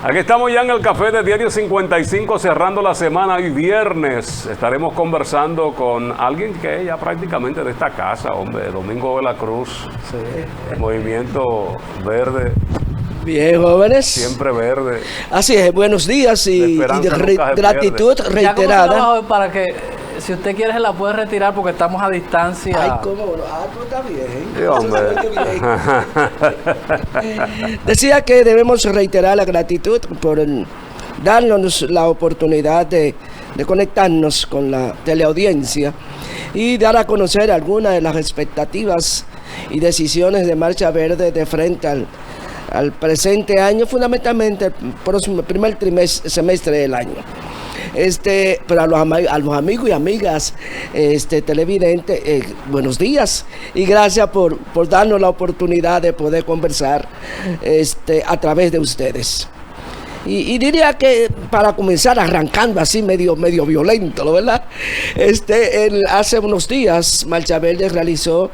Aquí estamos ya en el café de Diario 55, cerrando la semana. Hoy viernes estaremos conversando con alguien que es ya prácticamente de esta casa, hombre, Domingo de la Cruz, sí. Movimiento Verde. Bien, jóvenes. Siempre verde. Así es, buenos días y gratitud reiterada. Para que, si usted quiere, se la puede retirar porque estamos a distancia. Ay, cómo no. Ah, tú estás bien. Sí, hombre. Decía que debemos reiterar la gratitud por darnos la oportunidad de conectarnos con la teleaudiencia y dar a conocer algunas de las expectativas y decisiones de Marcha Verde de frente al presente año, fundamentalmente el próximo primer semestre del año. Pero a los amigos y amigas televidentes, buenos días y gracias por darnos la oportunidad de poder conversar a través de ustedes. Y diría que para comenzar arrancando así medio violento, ¿no? ¿Verdad? Hace unos días Marcha Verde realizó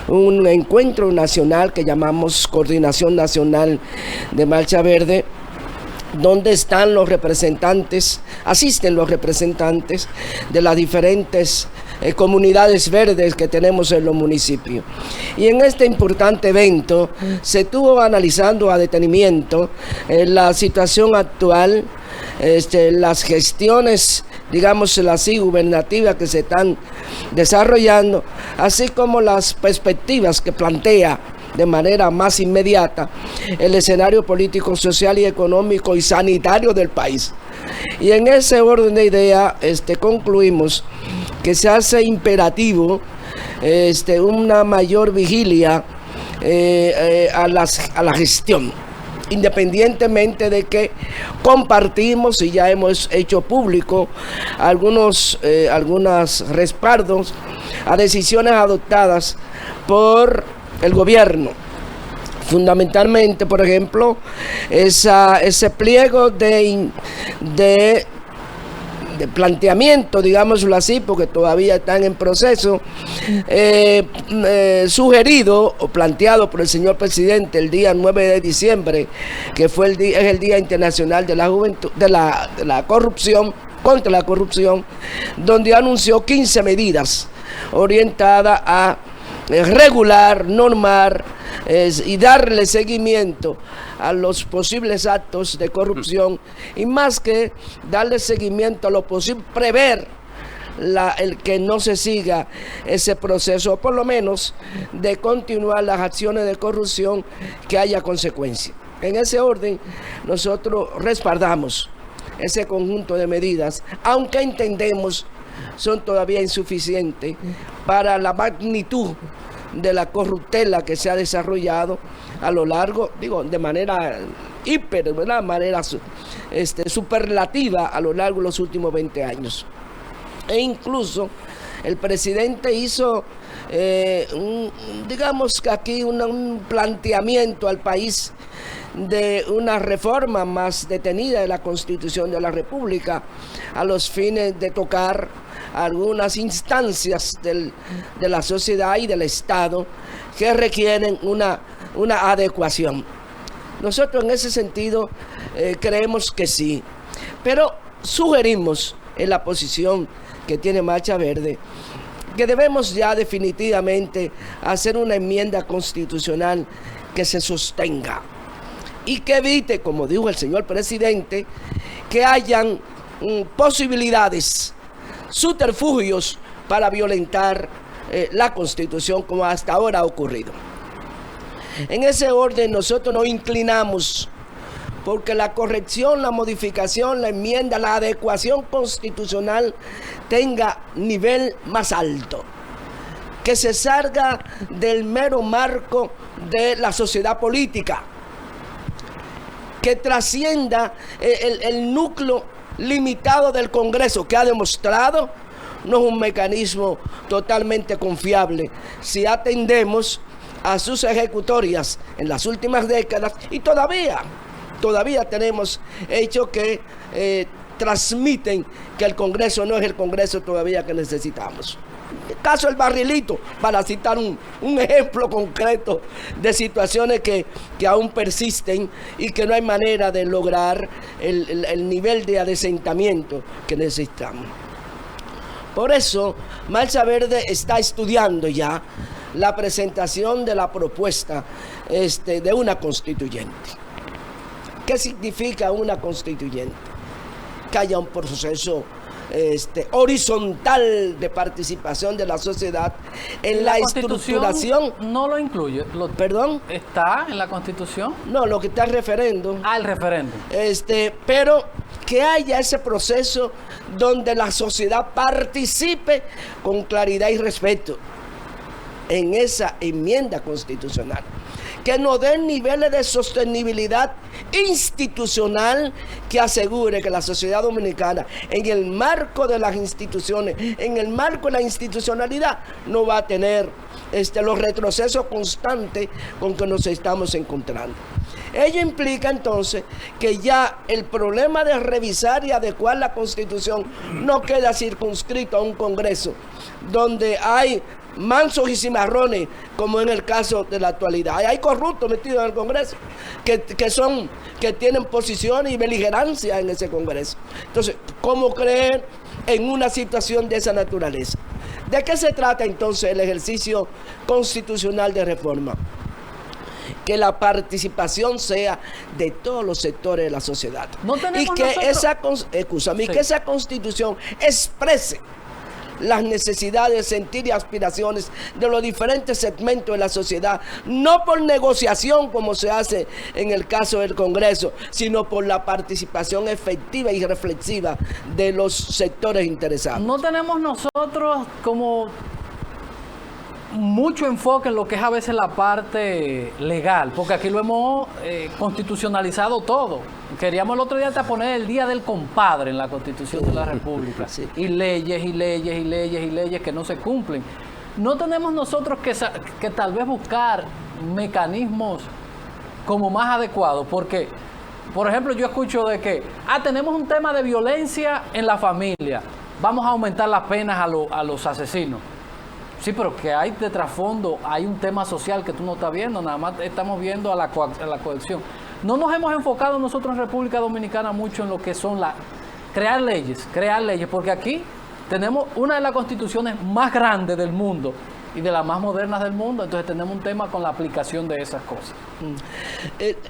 un encuentro nacional que llamamos Coordinación Nacional de Marcha Verde, donde están los representantes, asisten los representantes de las diferentes comunidades verdes que tenemos en los municipios. Y en este importante evento se estuvo analizando a detenimiento la situación actual, las gestiones, digámoslo así, gubernativas que se están desarrollando, así como las perspectivas que plantea de manera más inmediata el escenario político, social y económico y sanitario del país. Y en ese orden de ideas concluimos que se hace imperativo una mayor vigilia a la gestión, independientemente de que compartimos y ya hemos hecho público algunos respaldos a decisiones adoptadas por el gobierno. Fundamentalmente, por ejemplo, ese pliego de planteamiento, digámoslo así, porque todavía están en proceso, sugerido o planteado por el señor presidente el día 9 de diciembre, que es el Día Internacional de la Juventud, de la corrupción, contra la corrupción, donde anunció 15 medidas orientadas a regular, normar y darle seguimiento a los posibles actos de corrupción, y más que darle seguimiento a lo posible, prever el que no se siga ese proceso, o por lo menos de continuar las acciones de corrupción, que haya consecuencias. En ese orden, nosotros respaldamos ese conjunto de medidas, aunque entendemos son todavía insuficientes para la magnitud de la corruptela que se ha desarrollado a lo largo, de manera ¿verdad? Manera superlativa a lo largo de los últimos 20 años. E incluso el presidente hizo, digamos que aquí un planteamiento al país de una reforma más detenida de la Constitución de la República, a los fines de tocar algunas instancias de la sociedad y del Estado que requieren una adecuación. Nosotros en ese sentido creemos que sí, pero sugerimos en la posición que tiene Marcha Verde que debemos ya definitivamente hacer una enmienda constitucional que se sostenga y que evite, como dijo el señor presidente, que hayan posibilidades, subterfugios para violentar la Constitución, como hasta ahora ha ocurrido. En ese orden nosotros nos inclinamos porque la corrección, la modificación, la enmienda, la adecuación constitucional tenga nivel más alto, que se salga del mero marco de la sociedad política, que trascienda el núcleo limitado del Congreso, que ha demostrado no es un mecanismo totalmente confiable si atendemos a sus ejecutorias en las últimas décadas, y todavía tenemos hechos que transmiten que el Congreso no es el Congreso todavía que necesitamos. El caso del barrilito, para citar un ejemplo concreto de situaciones que aún persisten y que no hay manera de lograr el nivel de adesentamiento que necesitamos. Por eso, Marcha Verde está estudiando ya la presentación de la propuesta de una constituyente. ¿Qué significa una constituyente? Que haya un proceso horizontal de participación de la sociedad en la estructuración. No lo incluye. ¿Perdón? ¿Está en la Constitución? No, lo que está el referéndum. Ah, el referéndum. Pero que haya ese proceso donde la sociedad participe con claridad y respeto en esa enmienda constitucional, que nos den niveles de sostenibilidad institucional que asegure que la sociedad dominicana, en el marco de las instituciones, en el marco de la institucionalidad, no va a tener los retrocesos constantes con que nos estamos encontrando. Ello implica entonces que ya el problema de revisar y adecuar la Constitución no queda circunscrito a un Congreso donde hay mansos y cimarrones, como en el caso de la actualidad. Hay corruptos metidos en el Congreso que tienen posiciones y beligerancia en ese Congreso. Entonces, ¿cómo creer en una situación de esa naturaleza? ¿De qué se trata entonces el ejercicio constitucional de reforma? Que la participación sea de todos los sectores de la sociedad. Y que que esa Constitución exprese las necesidades, sentir y aspiraciones de los diferentes segmentos de la sociedad, no por negociación como se hace en el caso del Congreso, sino por la participación efectiva y reflexiva de los sectores interesados. No tenemos nosotros como mucho enfoque en lo que es a veces la parte legal, porque aquí lo hemos constitucionalizado todo. Queríamos el otro día hasta poner el Día del Compadre en la Constitución de la República. Sí. Y leyes que no se cumplen. No tenemos nosotros que tal vez buscar mecanismos como más adecuados, porque, por ejemplo, yo escucho de que, tenemos un tema de violencia en la familia, vamos a aumentar las penas a los asesinos. Sí, pero que hay de trasfondo, hay un tema social que tú no estás viendo, nada más estamos viendo a la coacción. No nos hemos enfocado nosotros en República Dominicana mucho en lo que son crear leyes, porque aquí tenemos una de las constituciones más grandes del mundo y de las más modernas del mundo, entonces tenemos un tema con la aplicación de esas cosas.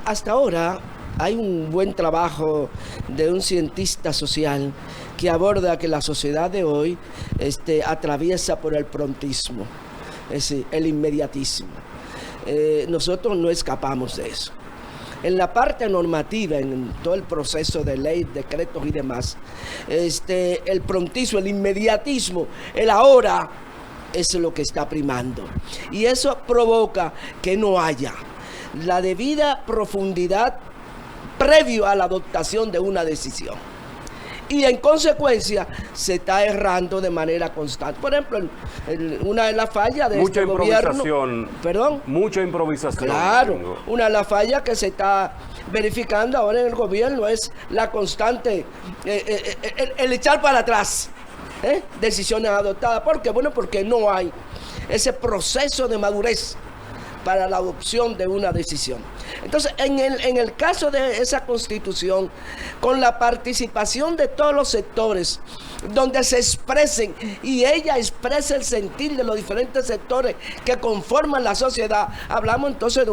Hasta ahora hay un buen trabajo de un cientista social que aborda que la sociedad de hoy atraviesa por el prontismo, es decir, el inmediatismo. Nosotros no escapamos de eso. En la parte normativa, en todo el proceso de ley, decretos y demás, el prontismo, el inmediatismo, el ahora, es lo que está primando. Y eso provoca que no haya la debida profundidad previo a la adoptación de una decisión. Y en consecuencia se está errando de manera constante. Por ejemplo, una de las fallas de este gobierno... ¿Perdón? Mucha improvisación. Claro, una de las fallas que se está verificando ahora en el gobierno es la constante, el echar para atrás decisiones adoptadas. ¿Por qué? Bueno, porque no hay ese proceso de madurez para la adopción de una decisión. Entonces, en el caso de esa Constitución, con la participación de todos los sectores, donde se expresen y ella expresa el sentir de los diferentes sectores que conforman la sociedad, hablamos entonces de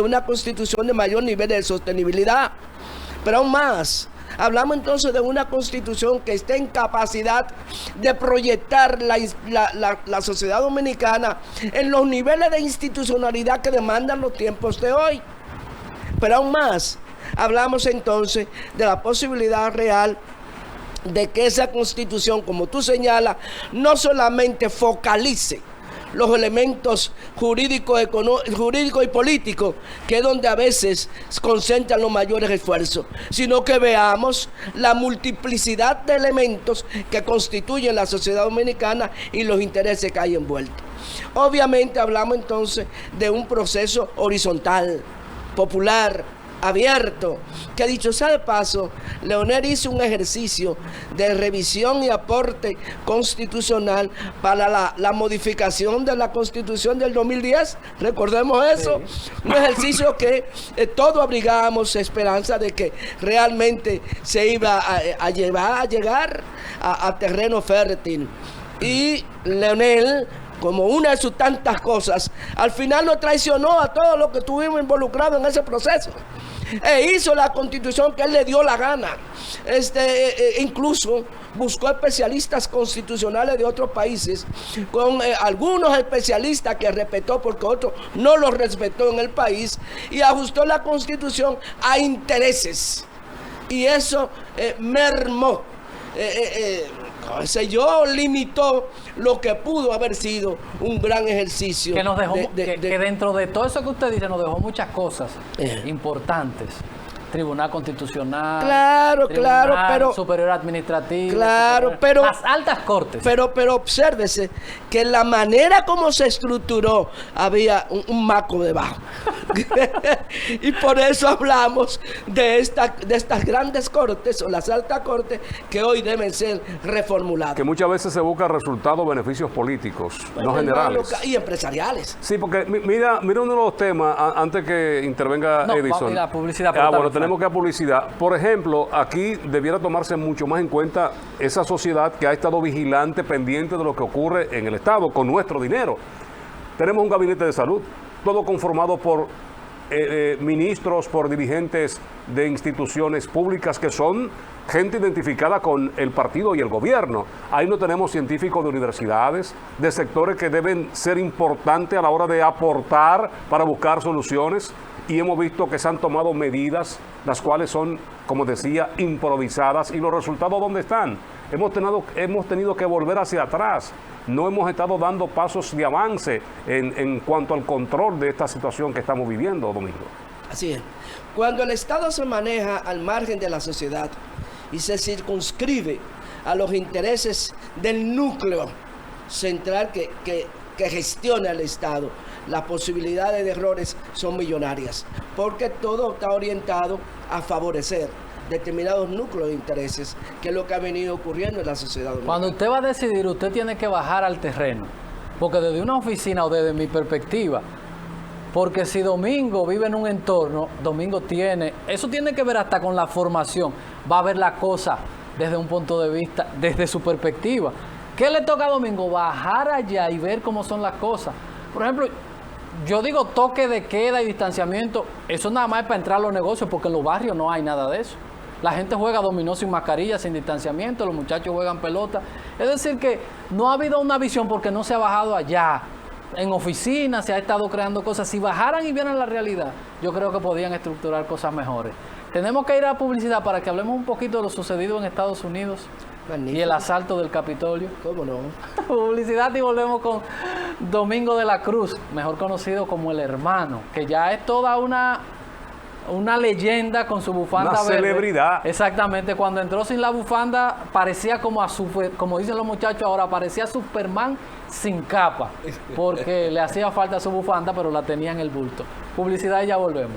una Constitución de mayor nivel de sostenibilidad. Pero aún más, hablamos entonces de una Constitución que esté en capacidad de proyectar la sociedad dominicana en los niveles de institucionalidad que demandan los tiempos de hoy. Pero aún más, hablamos entonces de la posibilidad real de que esa Constitución, como tú señalas, no solamente focalice los elementos jurídicos y políticos, que es donde a veces se concentran los mayores esfuerzos, sino que veamos la multiplicidad de elementos que constituyen la sociedad dominicana y los intereses que hay envueltos. Obviamente hablamos entonces de un proceso horizontal, popular, abierto, que dicho sea de paso, Leonel hizo un ejercicio de revisión y aporte constitucional para la modificación de la Constitución del 2010, recordemos eso, sí. Un ejercicio que todos abrigábamos esperanza de que realmente se iba a llegar a terreno fértil. Y Leonel, como una de sus tantas cosas, al final nos traicionó a todos los que estuvimos involucrados en ese proceso. Hizo la constitución que él le dio la gana. Incluso buscó especialistas constitucionales de otros países, con algunos especialistas que respetó porque otros no los respetó en el país, y ajustó la constitución a intereses. Y eso mermó, limitó lo que pudo haber sido un gran ejercicio. Que nos dejó, que dentro de todo eso que usted dice, nos dejó muchas cosas importantes. Tribunal Constitucional, Tribunal pero Superior Administrativo, pero las altas cortes. Pero obsérvese que la manera como se estructuró había un maco debajo. Y por eso hablamos de estas grandes cortes o las altas cortes que hoy deben ser reformuladas. Que muchas veces se buscan resultados, beneficios políticos, no generales. Y empresariales. Sí, porque mira uno de los temas, antes que intervenga Edison. La publicidad. Bueno, tenemos que a publicidad. Por ejemplo, aquí debiera tomarse mucho más en cuenta esa sociedad que ha estado vigilante, pendiente de lo que ocurre en el Estado con nuestro dinero. Tenemos un gabinete de salud, todo conformado por ministros, por dirigentes de instituciones públicas que son gente identificada con el partido y el gobierno. Ahí no tenemos científicos de universidades, de sectores que deben ser importantes a la hora de aportar para buscar soluciones. Y hemos visto que se han tomado medidas, las cuales son, como decía, improvisadas. ¿Y los resultados dónde están? Hemos tenido que volver hacia atrás. No hemos estado dando pasos de avance en cuanto al control de esta situación que estamos viviendo, Domingo. Así es. Cuando el Estado se maneja al margen de la sociedad y se circunscribe a los intereses del núcleo central que gestiona el Estado, las posibilidades de errores son millonarias, porque todo está orientado a favorecer determinados núcleos de intereses, que es lo que ha venido ocurriendo en la sociedad dominicana. Cuando usted va a decidir, usted tiene que bajar al terreno, porque desde una oficina o desde mi perspectiva, porque si Domingo vive en un entorno, Domingo eso tiene que ver hasta con la formación, va a ver la cosa desde un punto de vista, desde su perspectiva. ¿Qué le toca a Domingo? Bajar allá y ver cómo son las cosas. Por ejemplo, yo digo toque de queda y distanciamiento, eso nada más es para entrar a los negocios, porque en los barrios no hay nada de eso. La gente juega dominó sin mascarilla, sin distanciamiento, los muchachos juegan pelota. Es decir que no ha habido una visión porque no se ha bajado allá. En oficinas se ha estado creando cosas. Si bajaran y vieran la realidad, yo creo que podían estructurar cosas mejores. Tenemos que ir a la publicidad para que hablemos un poquito de lo sucedido en Estados Unidos. Magnífico. Y el asalto del Capitolio. ¿Cómo no? Publicidad, y volvemos con Domingo de la Cruz, mejor conocido como el Hermano, que ya es toda una leyenda con su bufanda una verde. Celebridad. Exactamente, cuando entró sin la bufanda parecía como dicen los muchachos ahora, parecía Superman sin capa, porque le hacía falta su bufanda, pero la tenía en el bulto. Publicidad y ya volvemos.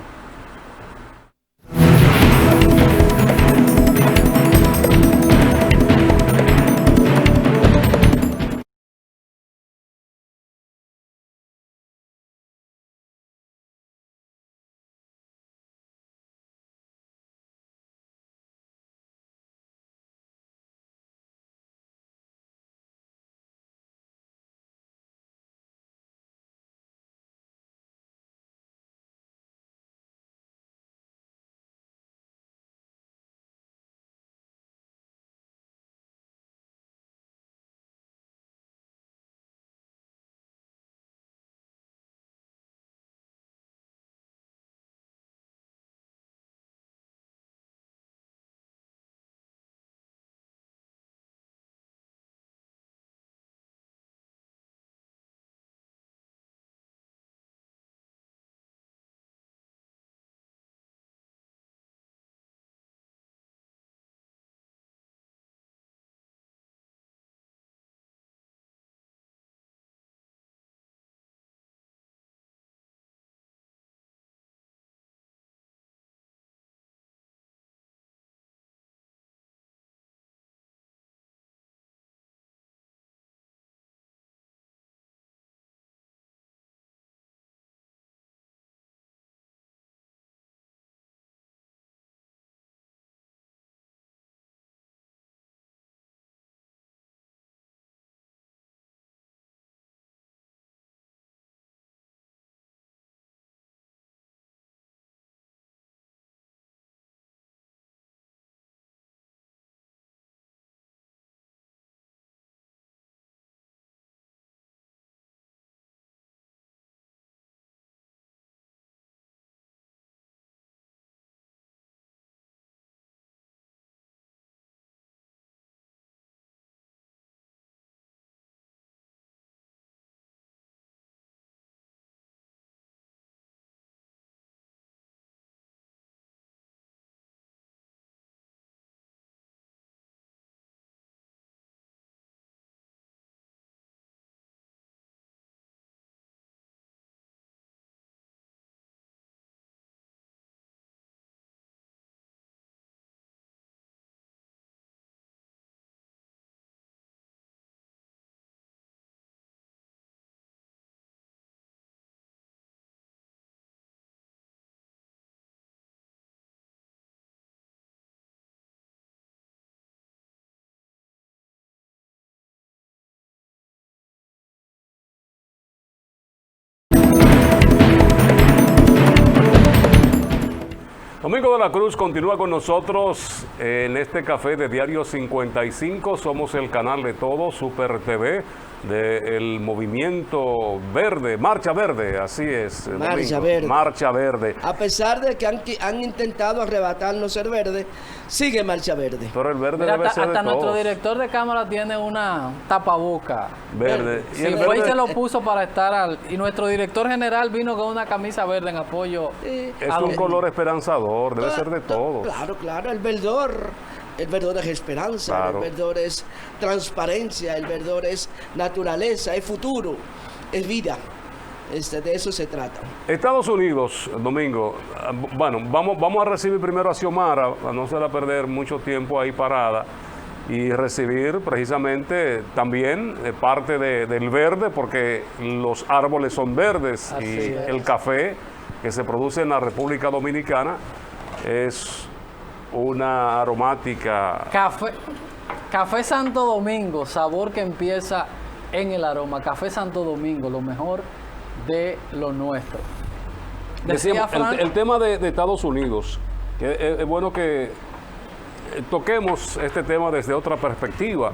Domingo de la Cruz continúa con nosotros en este café de Diario 55. Somos el canal de todo, Super TV, del movimiento verde, Marcha Verde, así es. Marcha Verde. Marcha Verde. A pesar de que han intentado arrebatarnos el verde, sigue Marcha Verde. Pero el verde Mira, debe ser de hasta nuestro todos. director de cámara tiene una tapaboca. Verde. Sí, fue y se lo puso para estar y nuestro director general vino con una camisa verde en apoyo. Es un color esperanzador, debe ser de todos. Claro, claro, el verdor es esperanza, Claro. El verdor es transparencia, el verdor es naturaleza, es futuro, es vida. De eso se trata. Estados Unidos, Domingo, bueno, vamos a recibir primero a Xiomara, a no hacerla perder mucho tiempo ahí parada, y recibir precisamente también parte del verde, porque los árboles son verdes. Así y es. el café que se produce en la República Dominicana es una aromática. Café Santo Domingo, sabor que empieza en el aroma. Café Santo Domingo, lo mejor de lo nuestro. Decía Decíamos, Frank, el tema de Estados Unidos, que es bueno que toquemos este tema desde otra perspectiva,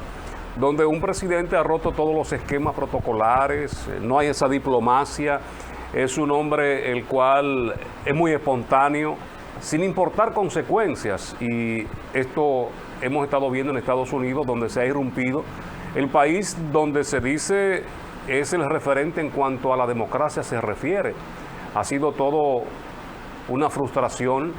donde un presidente ha roto todos los esquemas protocolares, no hay esa diplomacia, es un hombre el cual es muy espontáneo, sin importar consecuencias, y esto hemos estado viendo en Estados Unidos, donde se ha irrumpido, el país donde se dice es el referente en cuanto a la democracia se refiere. Ha sido todo una frustración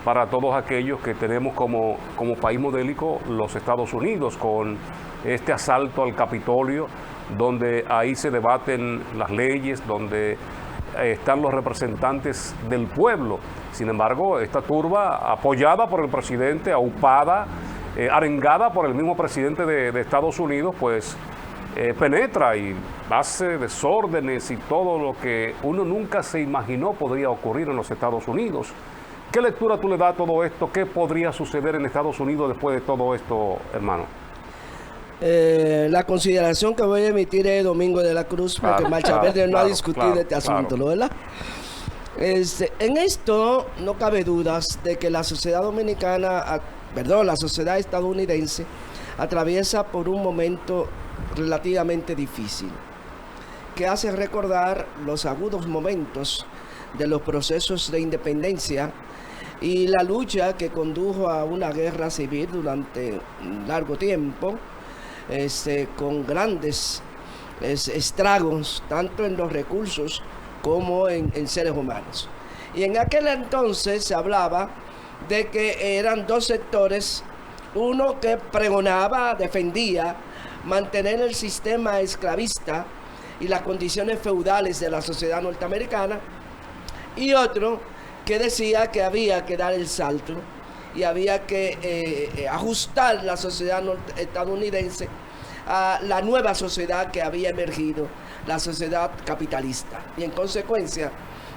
para todos aquellos que tenemos como país modélico los Estados Unidos, con este asalto al Capitolio, donde ahí se debaten las leyes, donde están los representantes del pueblo. Sin embargo, esta turba, apoyada por el presidente, aupada, arengada por el mismo presidente de Estados Unidos, pues penetra y hace desórdenes y todo lo que uno nunca se imaginó podría ocurrir en los Estados Unidos. ¿Qué lectura tú le das a todo esto? ¿Qué podría suceder en Estados Unidos después de todo esto, hermano? La consideración que voy a emitir es Domingo de la Cruz, porque Marcha Verde no ha discutido este asunto, ¿no, verdad? En esto no cabe dudas de que la sociedad dominicana, la sociedad estadounidense atraviesa por un momento relativamente difícil, que hace recordar los agudos momentos de los procesos de independencia y la lucha que condujo a una guerra civil durante un largo tiempo, con grandes estragos, tanto en los recursos como en seres humanos. Y en aquel entonces se hablaba de que eran dos sectores, uno que pregonaba, defendía mantener el sistema esclavista y las condiciones feudales de la sociedad norteamericana, y otro que decía que había que dar el salto y había que ajustar la sociedad estadounidense a la nueva sociedad que había emergido, la sociedad capitalista. Y en consecuencia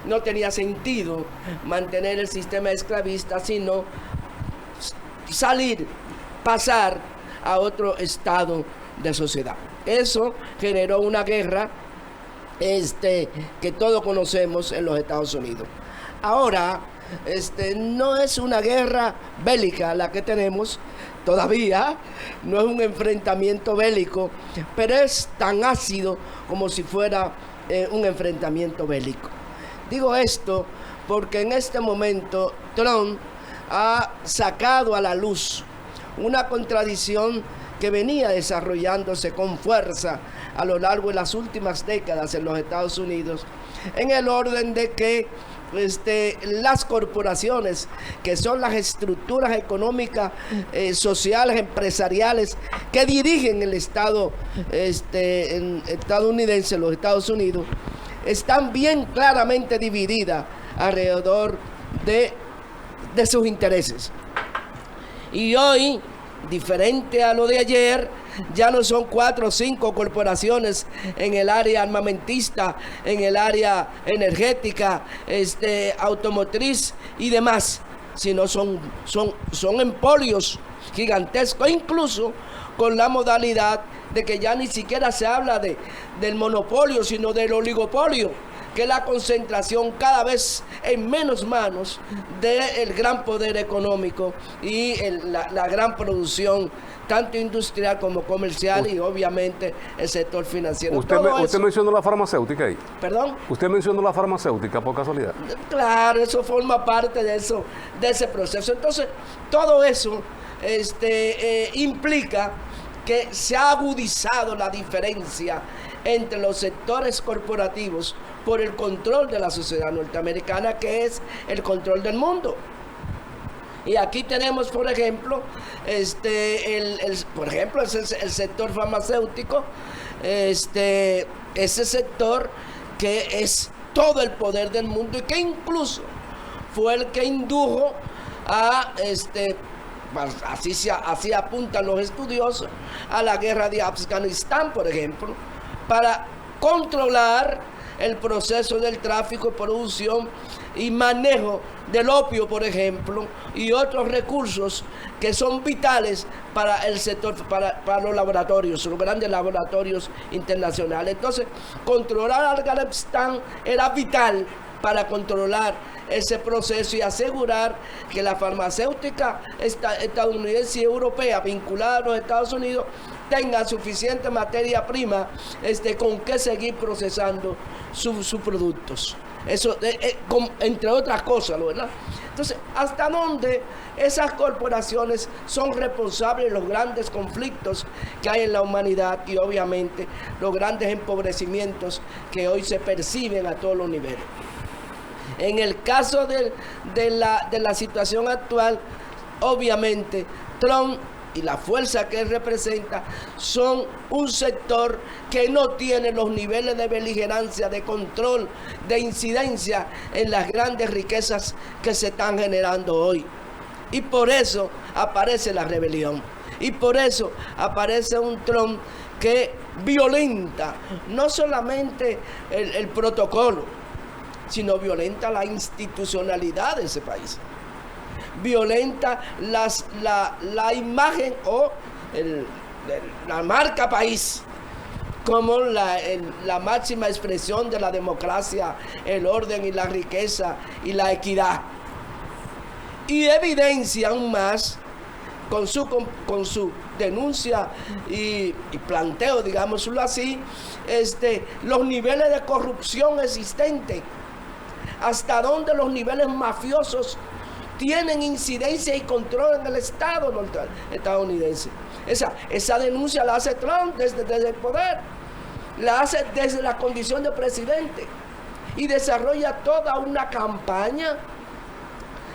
no tenía sentido mantener el sistema esclavista, sino pasar a otro estado de sociedad. Eso generó una guerra que todos conocemos en los Estados Unidos. Ahora, no es una guerra bélica la que tenemos, todavía no es un enfrentamiento bélico, pero es tan ácido como si fuera un enfrentamiento bélico. Digo esto porque en este momento Trump ha sacado a la luz una contradicción que venía desarrollándose con fuerza a lo largo de las últimas décadas en los Estados Unidos, en el orden de que las corporaciones, que son las estructuras económicas, sociales, empresariales, que dirigen el Estado estadounidense, los Estados Unidos, están bien claramente divididas alrededor de sus intereses. Y hoy, diferente a lo de ayer, ya no son 4 o 5 corporaciones en el área armamentista, en el área energética, automotriz y demás, sino son empolios gigantescos, incluso con la modalidad de que ya ni siquiera se habla del monopolio, sino del oligopolio. que la concentración cada vez en menos manos del gran poder económico y la gran producción, tanto industrial como comercial, y obviamente el sector financiero. ¿Usted mencionó la farmacéutica ahí? ¿Perdón? ¿Usted mencionó la farmacéutica por casualidad? Claro, eso forma parte de ese proceso. Entonces, todo eso implica que se ha agudizado la diferencia entre los sectores corporativos por el control de la sociedad norteamericana, que es el control del mundo. Y aquí tenemos, por ejemplo, el sector farmacéutico, ese sector que es todo el poder del mundo y que incluso fue el que indujo a así apuntan los estudiosos, a la guerra de Afganistán, por ejemplo, para controlar el proceso del tráfico, producción y manejo del opio, por ejemplo, y otros recursos que son vitales para el sector, para los laboratorios, los grandes laboratorios internacionales. Entonces, controlar Afganistán era vital para controlar ese proceso y asegurar que la farmacéutica estadounidense y europea vinculada a los Estados Unidos tenga suficiente materia prima con que seguir procesando sus productos. Eso, entre otras cosas, ¿verdad? Entonces, ¿hasta dónde esas corporaciones son responsables de los grandes conflictos que hay en la humanidad y obviamente los grandes empobrecimientos que hoy se perciben a todos los niveles? En el caso de la situación actual, obviamente, Trump y la fuerza que él representa son un sector que no tiene los niveles de beligerancia, de control, de incidencia en las grandes riquezas que se están generando hoy. Y por eso aparece la rebelión. Y por eso aparece un Trump que violenta no solamente el protocolo, sino violenta la institucionalidad de ese país. Violenta la imagen o la marca país como la máxima expresión de la democracia, el orden y la riqueza y la equidad. Y evidencia aún más con su denuncia y planteo, digámoslo así, los niveles de corrupción existentes, hasta dónde los niveles mafiosos tienen incidencia y control en el Estado estadounidense. Esa denuncia la hace Trump desde el poder, la hace desde la condición de presidente y desarrolla toda una campaña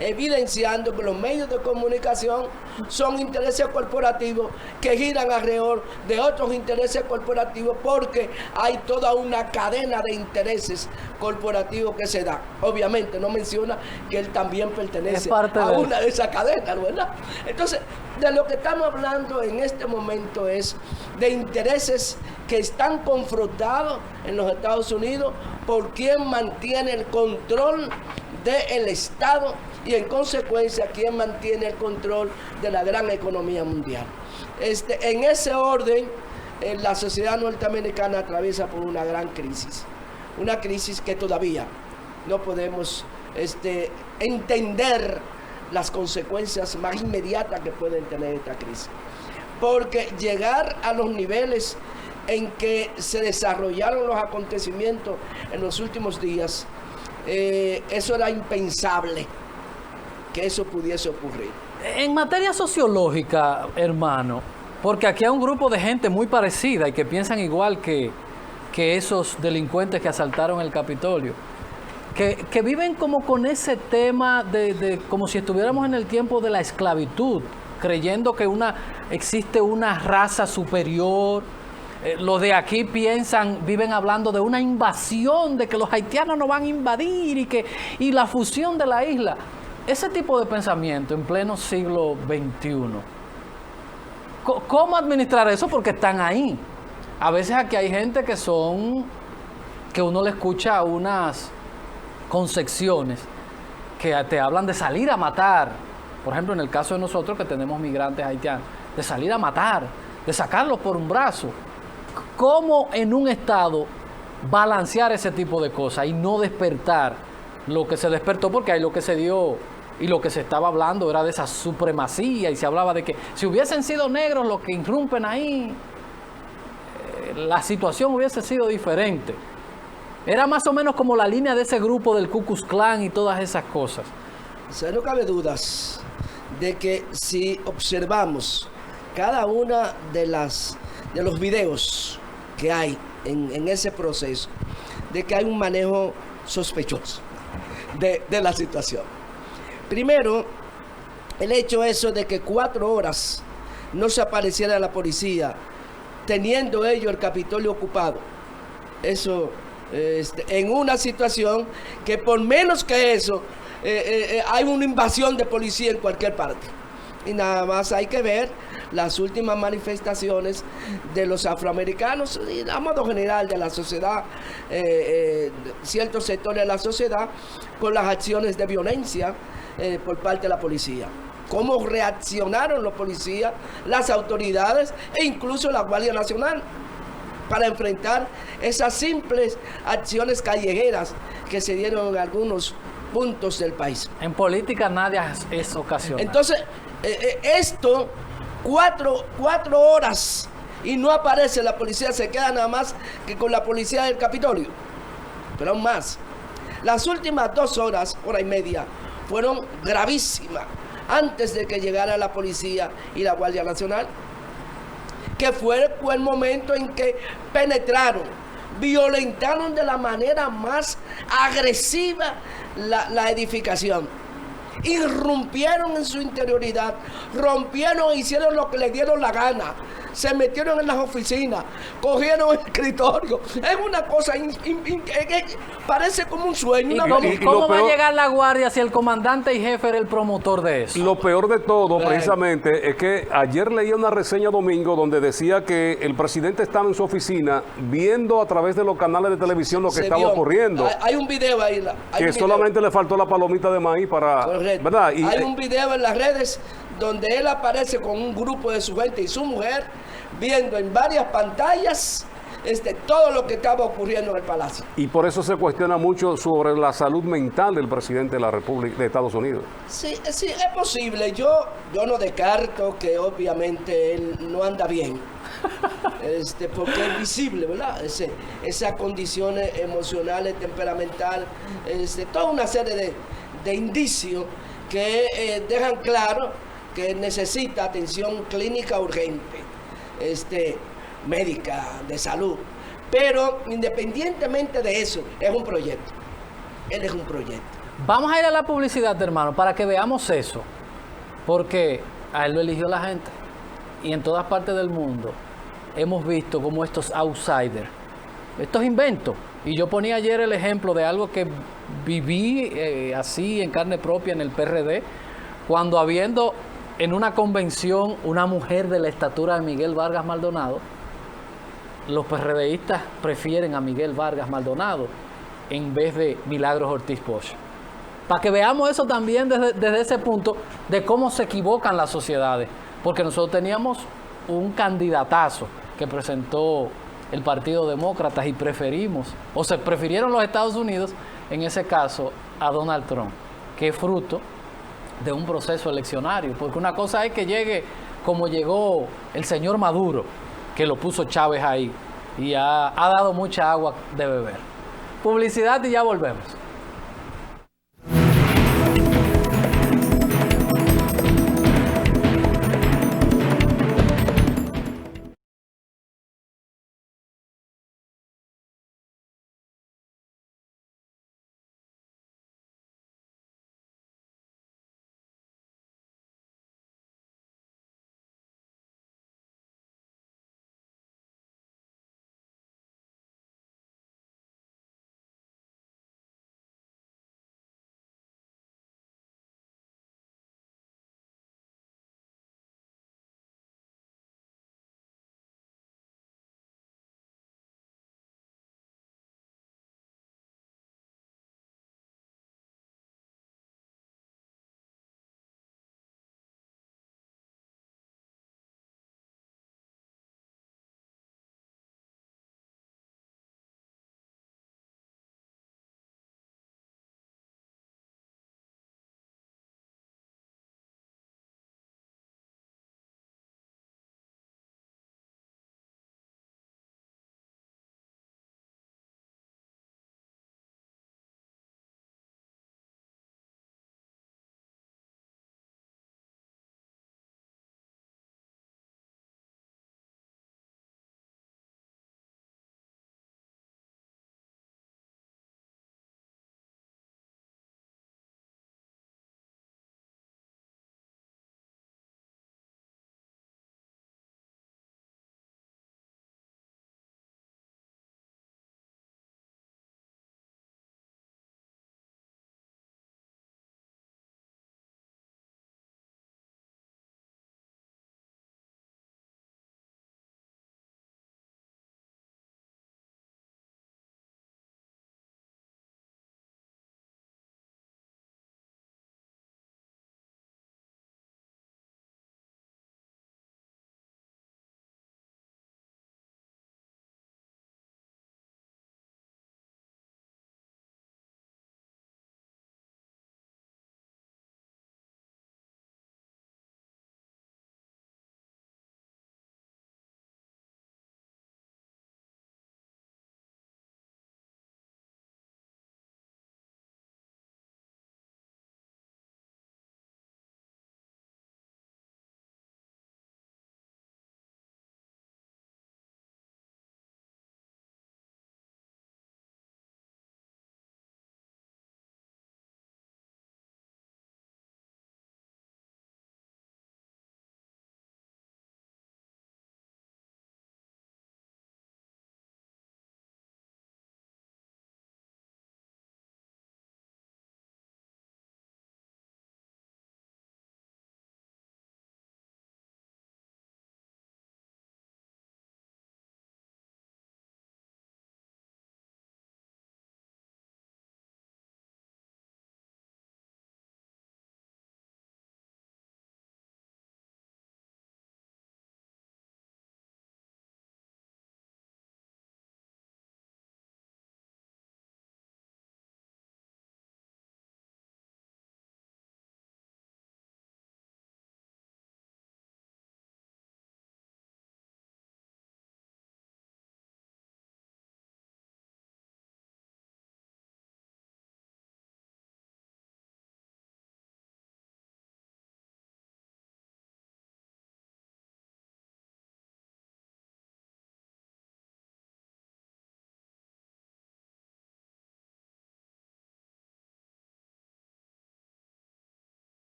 evidenciando que los medios de comunicación son intereses corporativos que giran alrededor de otros intereses corporativos, porque hay toda una cadena de intereses corporativos que se da. Obviamente no menciona que él también pertenece a una de esas cadenas, ¿verdad? Entonces, de lo que estamos hablando en este momento es de intereses que están confrontados en los Estados Unidos por quien mantiene el control del Estado y en consecuencia quien mantiene el control de la gran economía mundial. En ese orden, la sociedad norteamericana atraviesa por una gran crisis, una crisis que todavía no podemos entender las consecuencias más inmediatas que pueden tener esta crisis, porque llegar a los niveles en que se desarrollaron los acontecimientos en los últimos días, eso era impensable que eso pudiese ocurrir. En materia sociológica, hermano, porque aquí hay un grupo de gente muy parecida y que piensan igual que esos delincuentes que asaltaron el Capitolio, que viven como con ese tema de como si estuviéramos en el tiempo de la esclavitud, creyendo que existe una raza superior. Los de aquí viven hablando de una invasión, de que los haitianos nos van a invadir y la fusión de la isla. Ese tipo de pensamiento en pleno siglo XXI, ¿cómo administrar eso? Porque están ahí. A veces aquí hay gente que uno le escucha unas concepciones que te hablan de salir a matar. Por ejemplo, en el caso de nosotros que tenemos migrantes haitianos, de salir a matar, de sacarlos por un brazo. ¿Cómo en un estado balancear ese tipo de cosas y no despertar lo que se despertó, porque ahí lo que se dio y lo que se estaba hablando era de esa supremacía, y se hablaba de que si hubiesen sido negros los que irrumpen ahí, la situación hubiese sido diferente. Era más o menos como la línea de ese grupo del Ku Klux Klan y todas esas cosas. O sea, no cabe dudas de que si observamos cada una de los videos que hay en ese proceso, de que hay un manejo sospechoso de la situación. Primero, el hecho eso de que 4 horas no se apareciera la policía, teniendo ellos el Capitolio ocupado. Eso, en una situación que por menos que eso, hay una invasión de policía en cualquier parte. Y nada más hay que ver las últimas manifestaciones de los afroamericanos y a modo general de la sociedad, ciertos sectores de la sociedad, con las acciones de violencia por parte de la policía. Cómo reaccionaron los policías, las autoridades e incluso la Guardia Nacional para enfrentar esas simples acciones callejeras que se dieron en algunos puntos del país. En política nadie es ocasional. Entonces, esto, 4 horas y no aparece la policía, se queda nada más que con la policía del Capitolio, pero aún más. Las últimas 2 horas, hora y media, fueron gravísimas antes de que llegara la policía y la Guardia Nacional, que fue el momento en que penetraron, violentaron de la manera más agresiva la edificación. Irrumpieron en su interioridad, rompieron, hicieron lo que les dieron la gana, se metieron en las oficinas, cogieron el escritorio. Es una cosa, parece como un sueño. ¿Cómo va a llegar la Guardia si el comandante y jefe era el promotor de eso? Lo peor de todo, precisamente, es que ayer leía una reseña domingo donde decía que el presidente estaba en su oficina viendo a través de los canales de televisión lo que estaba ocurriendo. Hay un video ahí. Que solamente le faltó la palomita de maíz para... ¿verdad? Y, hay un video en las redes donde él aparece con un grupo de su gente y su mujer viendo en varias pantallas todo lo que estaba ocurriendo en el palacio. Y por eso se cuestiona mucho sobre la salud mental del presidente de la República de Estados Unidos. Sí, es posible. Yo no descarto que obviamente él no anda bien. Porque es visible, ¿verdad? Esas condiciones emocionales, temperamentales, toda una serie de indicios que dejan claro que necesita atención clínica urgente, médica, de salud. Pero independientemente de eso, es un proyecto. Él es un proyecto. Vamos a ir a la publicidad, hermano, para que veamos eso. Porque a él lo eligió la gente. Y en todas partes del mundo hemos visto como estos outsiders, estos inventos. Y yo ponía ayer el ejemplo de algo que viví así en carne propia en el PRD, cuando habiendo en una convención una mujer de la estatura de Miguel Vargas Maldonado, los PRDistas prefieren a Miguel Vargas Maldonado en vez de Milagros Ortiz Bosch. Para que veamos eso también desde ese punto de cómo se equivocan las sociedades. Porque nosotros teníamos un candidatazo que presentó el Partido Demócrata y se prefirieron los Estados Unidos, en ese caso, a Donald Trump, que es fruto de un proceso eleccionario. Porque una cosa es que llegue como llegó el señor Maduro, que lo puso Chávez ahí, y ha dado mucha agua de beber. Publicidad y ya volvemos.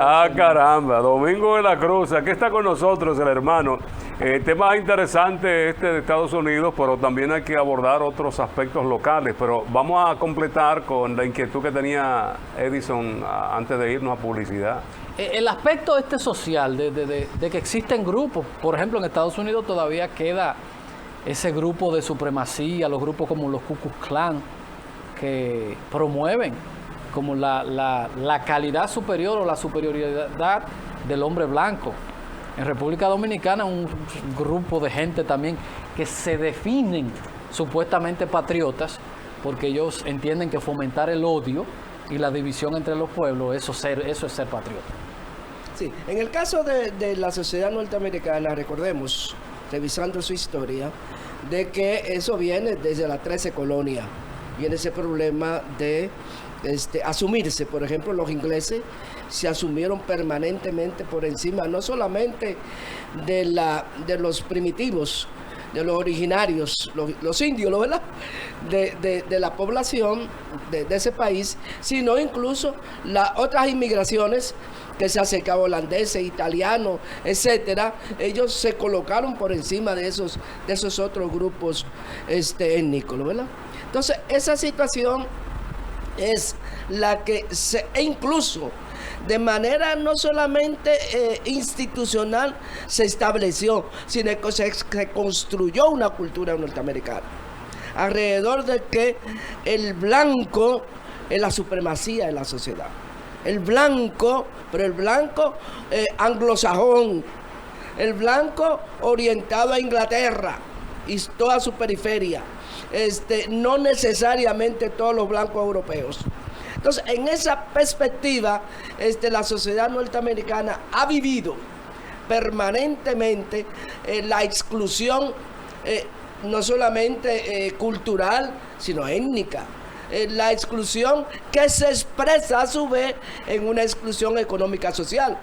Ah, caramba, Domingo de la Cruz, aquí está con nosotros el hermano. Tema interesante este de Estados Unidos, pero también hay que abordar otros aspectos locales. Pero vamos a completar con la inquietud que tenía Edison antes de irnos a publicidad. El aspecto social de que existen grupos, por ejemplo en Estados Unidos todavía queda ese grupo de supremacía, los grupos como los Ku Klux Klan, que promueven como la calidad superior o la superioridad del hombre blanco. En República Dominicana un grupo de gente también que se definen supuestamente patriotas porque ellos entienden que fomentar el odio y la división entre los pueblos, eso es ser patriota. Sí, en el caso de la sociedad norteamericana, recordemos, revisando su historia, de que eso viene desde la 13 colonia. Viene ese problema de asumirse. Por ejemplo, los ingleses se asumieron permanentemente por encima, no solamente de los primitivos, de los originarios, los indios, ¿verdad? De la población de ese país, sino incluso las otras inmigraciones que se acercaban, holandeses, italianos, etcétera. Ellos se colocaron por encima de esos otros grupos étnicos, ¿verdad? Entonces, esa situación es la que e incluso de manera no solamente institucional se estableció, sino que se construyó una cultura norteamericana alrededor de que el blanco es la supremacía de la sociedad. El blanco, pero el blanco anglosajón, el blanco orientado a Inglaterra y toda su periferia, no necesariamente todos los blancos europeos. Entonces, en esa perspectiva, la sociedad norteamericana ha vivido permanentemente la exclusión, no solamente cultural, sino étnica. La exclusión que se expresa a su vez en una exclusión económica social,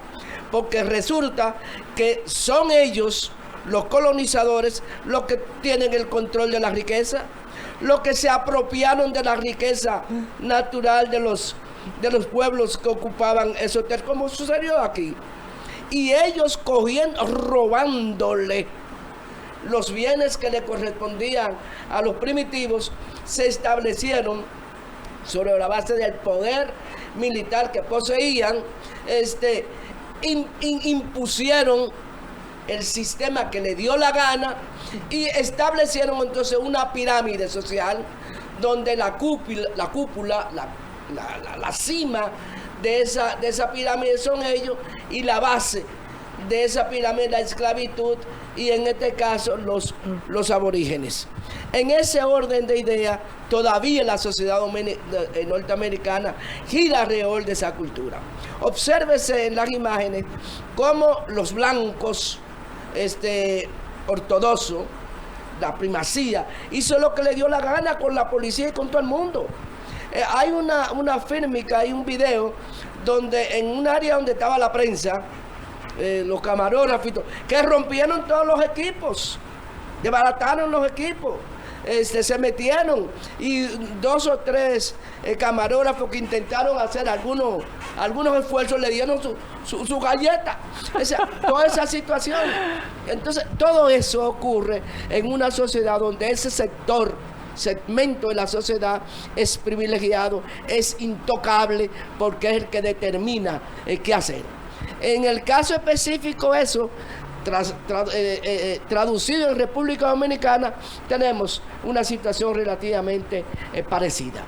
porque resulta que son ellos, los colonizadores, los que tienen el control de la riqueza, los que se apropiaron de la riqueza natural de los pueblos que ocupaban esos territorios, como sucedió aquí. Y ellos robándole los bienes que le correspondían a los primitivos, se establecieron sobre la base del poder militar que poseían, impusieron el sistema que le dio la gana y establecieron entonces una pirámide social donde la cúpula, la cima de esa pirámide son ellos y la base de esa pirámide la esclavitud y en este caso los aborígenes. En ese orden de ideas todavía la sociedad norteamericana gira alrededor de esa cultura. Obsérvese en las imágenes cómo los blancos ortodoxo, la primacía, hizo lo que le dio la gana con la policía y con todo el mundo. Hay una fílmica, hay un video donde en un área donde estaba la prensa, los camarógrafos, que rompieron todos los equipos, desbarataron los equipos, se metieron y 2 o 3 camarógrafos que intentaron hacer algunos esfuerzos le dieron su galleta. Toda esa situación. Entonces, todo eso ocurre en una sociedad donde ese segmento de la sociedad es privilegiado, es intocable, porque es el que determina qué hacer. En el caso específico, eso traducido en República Dominicana, tenemos una situación relativamente parecida.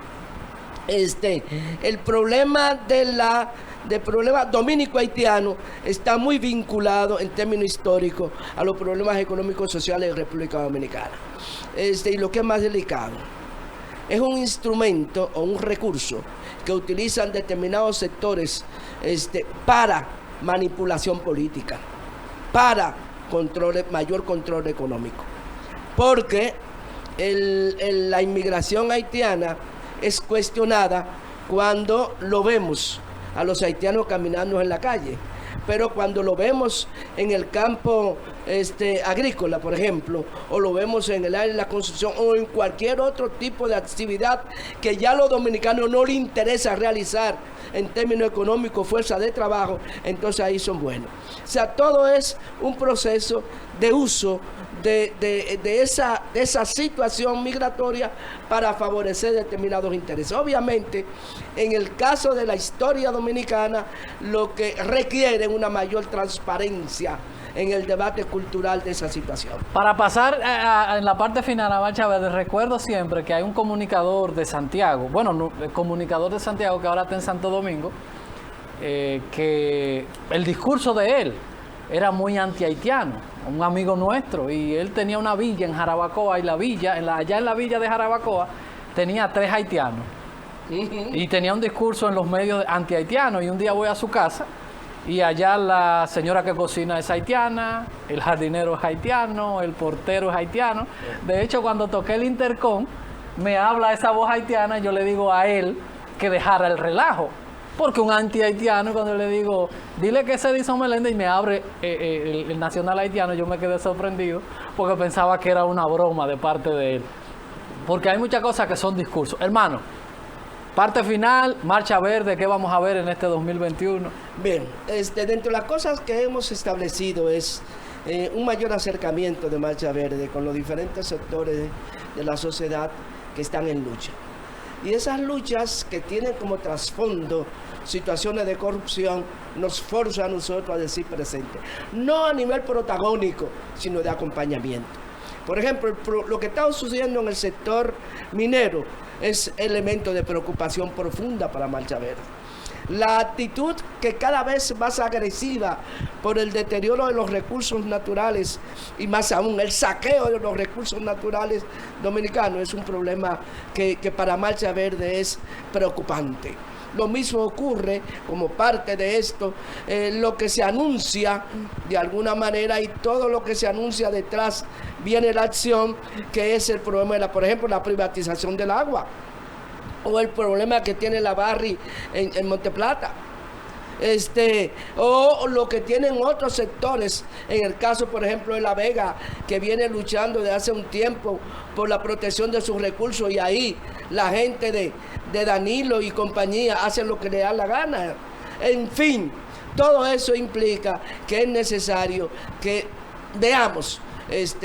El problema del problema dominico-haitiano está muy vinculado en términos históricos a los problemas económicos sociales de República Dominicana. Y lo que es más delicado, es un instrumento o un recurso que utilizan determinados sectores para manipulación política, para mayor control económico, porque la inmigración haitiana es cuestionada cuando lo vemos a los haitianos caminando en la calle, pero cuando lo vemos en el campo agrícola, por ejemplo, o lo vemos en el área de la construcción o en cualquier otro tipo de actividad que ya a los dominicanos no les interesa realizar en términos económicos, fuerza de trabajo, entonces ahí son buenos. O sea, todo es un proceso de uso de esa situación migratoria para favorecer determinados intereses. Obviamente, en el caso de la historia dominicana, lo que requiere una mayor transparencia en el debate cultural de esa situación. Para pasar en la parte final a Marcha Verde, recuerdo siempre que hay un comunicador de Santiago, bueno, el comunicador de Santiago que ahora está en Santo Domingo, que el discurso de él era muy anti-haitiano, un amigo nuestro, y él tenía una villa en Jarabacoa, y la villa, allá en la villa de Jarabacoa, tenía 3 haitianos, y tenía un discurso en los medios anti-haitianos, y un día voy a su casa, y allá la señora que cocina es haitiana, el jardinero es haitiano, el portero es haitiano. De hecho, cuando toqué el intercom, me habla esa voz haitiana y yo le digo a él que dejara el relajo. Porque un anti-haitiano, cuando le digo, dile que se dice Meléndez y me abre el nacional haitiano, yo me quedé sorprendido porque pensaba que era una broma de parte de él. Porque hay muchas cosas que son discursos. Hermano, parte final, Marcha Verde, ¿qué vamos a ver en este 2021? Bien, dentro de las cosas que hemos establecido es un mayor acercamiento de Marcha Verde con los diferentes sectores de la sociedad que están en lucha. Y esas luchas que tienen como trasfondo situaciones de corrupción nos forza a nosotros a decir presente. No a nivel protagónico, sino de acompañamiento. Por ejemplo, lo que está sucediendo en el sector minero es elemento de preocupación profunda para Marcha Verde. La actitud que cada vez más agresiva por el deterioro de los recursos naturales y más aún el saqueo de los recursos naturales dominicanos es un problema que para Marcha Verde es preocupante. Lo mismo ocurre como parte de esto, lo que se anuncia de alguna manera, y todo lo que se anuncia detrás viene la acción, que es el problema por ejemplo, la privatización del agua, o el problema que tiene la Barri en Monteplata, o lo que tienen otros sectores, en el caso por ejemplo de La Vega, que viene luchando desde hace un tiempo por la protección de sus recursos, y ahí la gente de Danilo y compañía hacen lo que le da la gana. En fin, todo eso implica que es necesario que veamos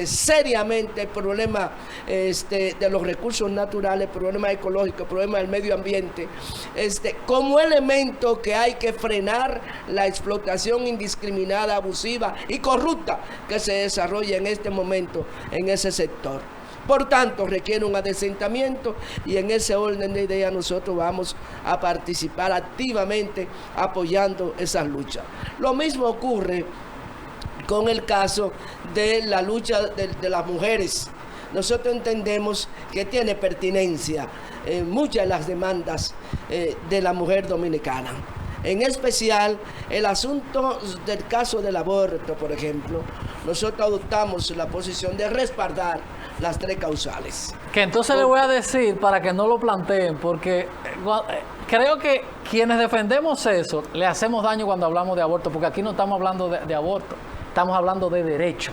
seriamente el problema de los recursos naturales, el problema ecológico, el problema del medio ambiente, como elemento que hay que frenar la explotación indiscriminada, abusiva y corrupta que se desarrolla en este momento en ese sector. Por tanto, requiere un adesentamiento, y en ese orden de ideas nosotros vamos a participar activamente apoyando esas luchas. Lo mismo ocurre con el caso de la lucha de las mujeres. Nosotros entendemos que tiene pertinencia muchas de las demandas de la mujer dominicana. En especial, el asunto del caso del aborto, por ejemplo, nosotros adoptamos la posición de respaldar las 3 causales. Que entonces le voy a decir para que no lo planteen, porque creo que quienes defendemos eso, le hacemos daño cuando hablamos de aborto, porque aquí no estamos hablando de aborto, estamos hablando de derecho.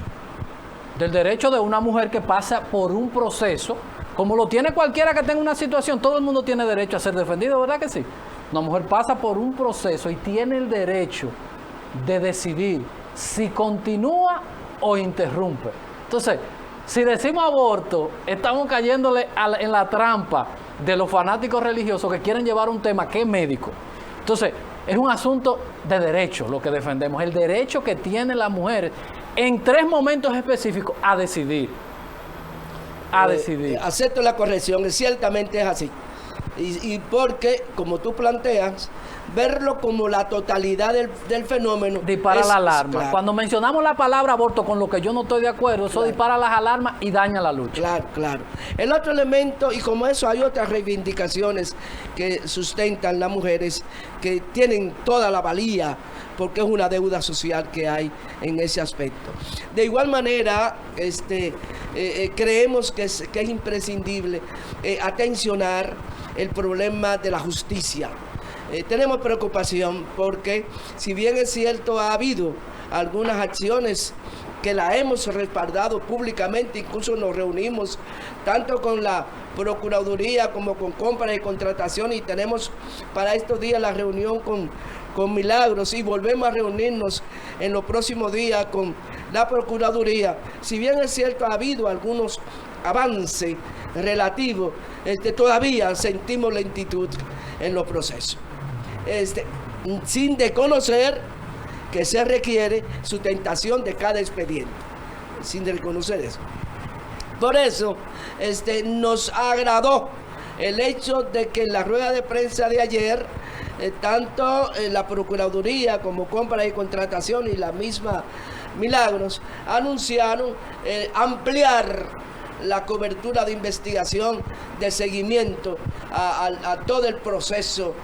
Del derecho de una mujer que pasa por un proceso, como lo tiene cualquiera que tenga una situación, todo el mundo tiene derecho a ser defendido, ¿verdad que sí? Una mujer pasa por un proceso y tiene el derecho de decidir si continúa o interrumpe. Entonces, si decimos aborto, estamos cayéndole en la trampa de los fanáticos religiosos que quieren llevar un tema que es médico. Entonces, es un asunto de derecho lo que defendemos, el derecho que tiene la mujer en 3 momentos específicos a decidir. Acepto la corrección, ciertamente es así. Y porque, como tú planteas, verlo como la totalidad del fenómeno dispara la alarma. Claro. Cuando mencionamos la palabra aborto, con lo que yo no estoy de acuerdo, eso dispara las alarmas y daña la lucha. Claro. El otro elemento, y como eso hay otras reivindicaciones que sustentan las mujeres, que tienen toda la valía, porque es una deuda social que hay en ese aspecto. De igual manera, creemos que es imprescindible atencionar el problema de la justicia. tenemos preocupación porque, si bien es cierto, ha habido algunas acciones que la hemos respaldado públicamente, incluso nos reunimos tanto con la Procuraduría como con compras y contratación, y tenemos para estos días la reunión con Milagros, y volvemos a reunirnos en los próximos días con la Procuraduría. Si bien es cierto, ha habido algunos avances relativos, todavía sentimos lentitud en los procesos, sin desconocer que se requiere sustentación de cada expediente, sin reconocer eso. Por eso nos agradó el hecho de que en la rueda de prensa de ayer, tanto la Procuraduría como Compras y Contratación y la misma Milagros anunciaron ampliar la cobertura de investigación, de seguimiento a todo el proceso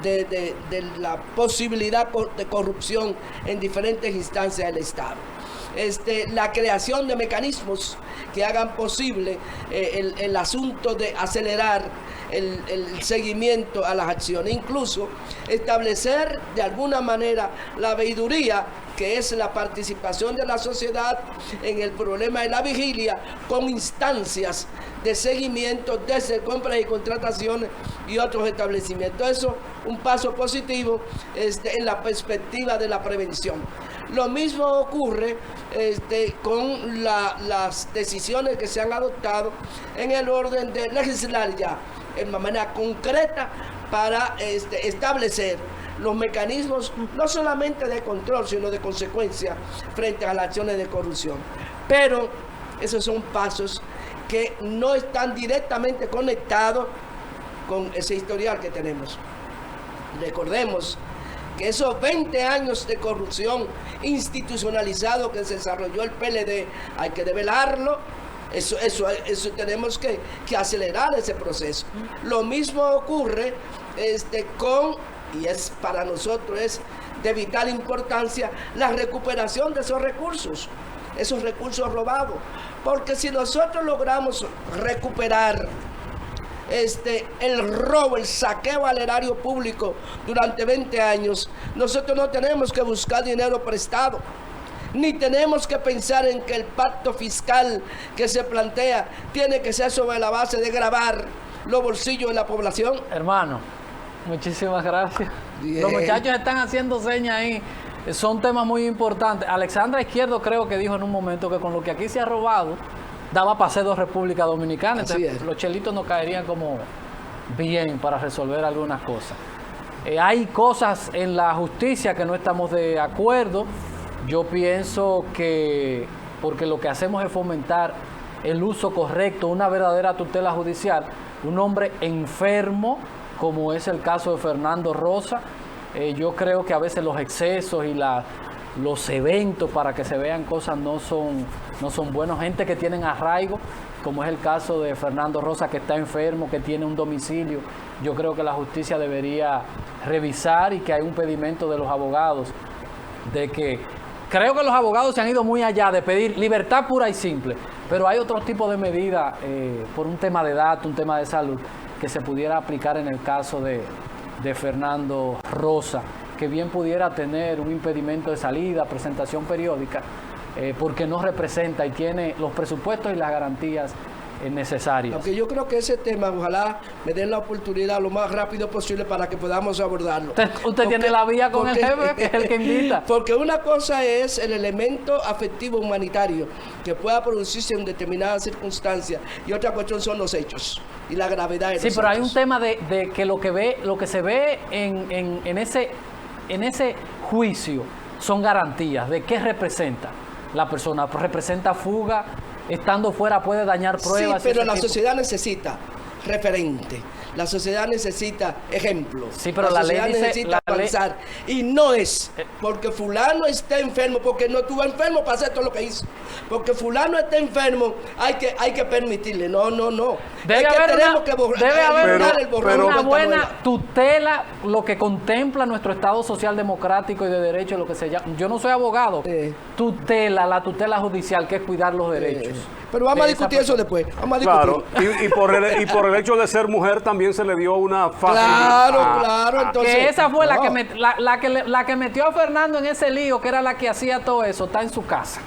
de la posibilidad de corrupción en diferentes instancias del Estado. La creación de mecanismos que hagan posible el asunto de acelerar el seguimiento a las acciones, incluso establecer de alguna manera la veeduría, que es la participación de la sociedad en el problema de la vigilia, con instancias de seguimiento desde compras y contrataciones y otros establecimientos. Eso un paso positivo en la perspectiva de la prevención. Lo mismo ocurre con las decisiones que se han adoptado en el orden de legislar ya en manera concreta para establecer los mecanismos no solamente de control, sino de consecuencia frente a las acciones de corrupción. Pero esos son pasos que no están directamente conectados con ese historial que tenemos. Recordemos que esos 20 años de corrupción institucionalizado que se desarrolló el PLD, hay que develarlo. Eso tenemos que acelerar ese proceso. Lo mismo ocurre y es para nosotros es de vital importancia, la recuperación de esos recursos robados. Porque si nosotros logramos recuperar el robo, el saqueo al erario público durante 20 años, nosotros no tenemos que buscar dinero prestado, ni tenemos que pensar en que el pacto fiscal que se plantea tiene que ser sobre la base de gravar los bolsillos de la población. Hermano, muchísimas gracias. Bien. Los muchachos están haciendo señas ahí. Son temas muy importantes. Alexandra Izquierdo creo que dijo en un momento que con lo que aquí se ha robado daba para hacer 2 Repúblicas Dominicanas. Entonces, los chelitos nos caerían como bien para resolver algunas cosas. Hay cosas en la justicia que no estamos de acuerdo. Yo pienso que porque lo que hacemos es fomentar el uso correcto, una verdadera tutela judicial. Un hombre enfermo, como es el caso de Fernando Rosa, yo creo que a veces los excesos y los eventos para que se vean cosas no son buenos. Gente que tienen arraigo, como es el caso de Fernando Rosa, que está enfermo, que tiene un domicilio. Yo creo que la justicia debería revisar, y que hay un pedimento de los abogados de que creo que los abogados se han ido muy allá de pedir libertad pura y simple, pero hay otro tipo de medida por un tema de datos, un tema de salud, que se pudiera aplicar en el caso de Fernando Rosa, que bien pudiera tener un impedimento de salida, presentación periódica, porque no representa y tiene los presupuestos y las garantías necesarias. Aunque yo creo que ese tema, ojalá me den la oportunidad lo más rápido posible para que podamos abordarlo. Usted tiene la vía con el jefe, que es el que invita. Porque una cosa es el elemento afectivo humanitario que pueda producirse en determinadas circunstancias, y otra cuestión son los hechos y la gravedad de los hechos. Sí, pero hay un tema de que lo que se ve en ese juicio son garantías de qué representa la persona. Representa fuga, estando fuera puede dañar pruebas. Sí, pero la sociedad necesita referente. La sociedad necesita ejemplos. Sí, pero la ley dice, necesita avanzar. Y no es porque fulano está enfermo, porque no estuvo enfermo para hacer todo lo que hizo. Porque fulano está enfermo, hay que permitirle. No. Debe haber una buena nueva tutela, lo que contempla nuestro Estado social democrático y de derecho, lo que se llama. Yo no soy abogado. La tutela judicial, que es cuidar los derechos. Pero vamos a discutir eso después. Vamos a discutir. Claro, y por el hecho de ser mujer también se le dio una facilidad. Claro, entonces. Que esa fue no. la que metió a Fernando en ese lío, que era la que hacía todo eso, está en su casa.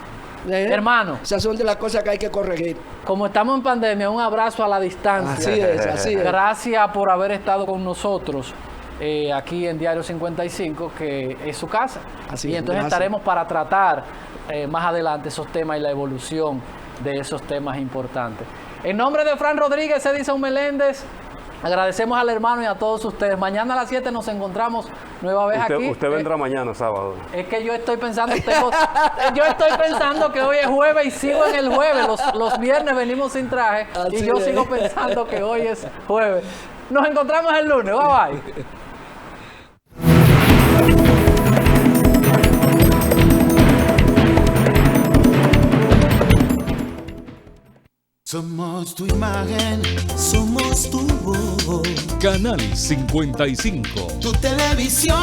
Hermano. Esas son de las cosas que hay que corregir. Como estamos en pandemia, un abrazo a la distancia. Así es, así es. Gracias por haber estado con nosotros aquí en Diario 55, que es su casa. Así y es, entonces gracias. estaremos para tratar más adelante esos temas y la evolución de esos temas importantes. En nombre de Fran Rodríguez, Edison Meléndez, agradecemos al hermano y a todos ustedes. Mañana a las 7 nos encontramos nueva vez aquí. Usted vendrá mañana, sábado. Es que yo estoy pensando, que hoy es jueves y sigo en el jueves. Los viernes venimos sin traje y yo sigo pensando que hoy es jueves. Nos encontramos el lunes. Bye bye. Somos tu imagen, somos tu voz. Canal 55. Tu televisión.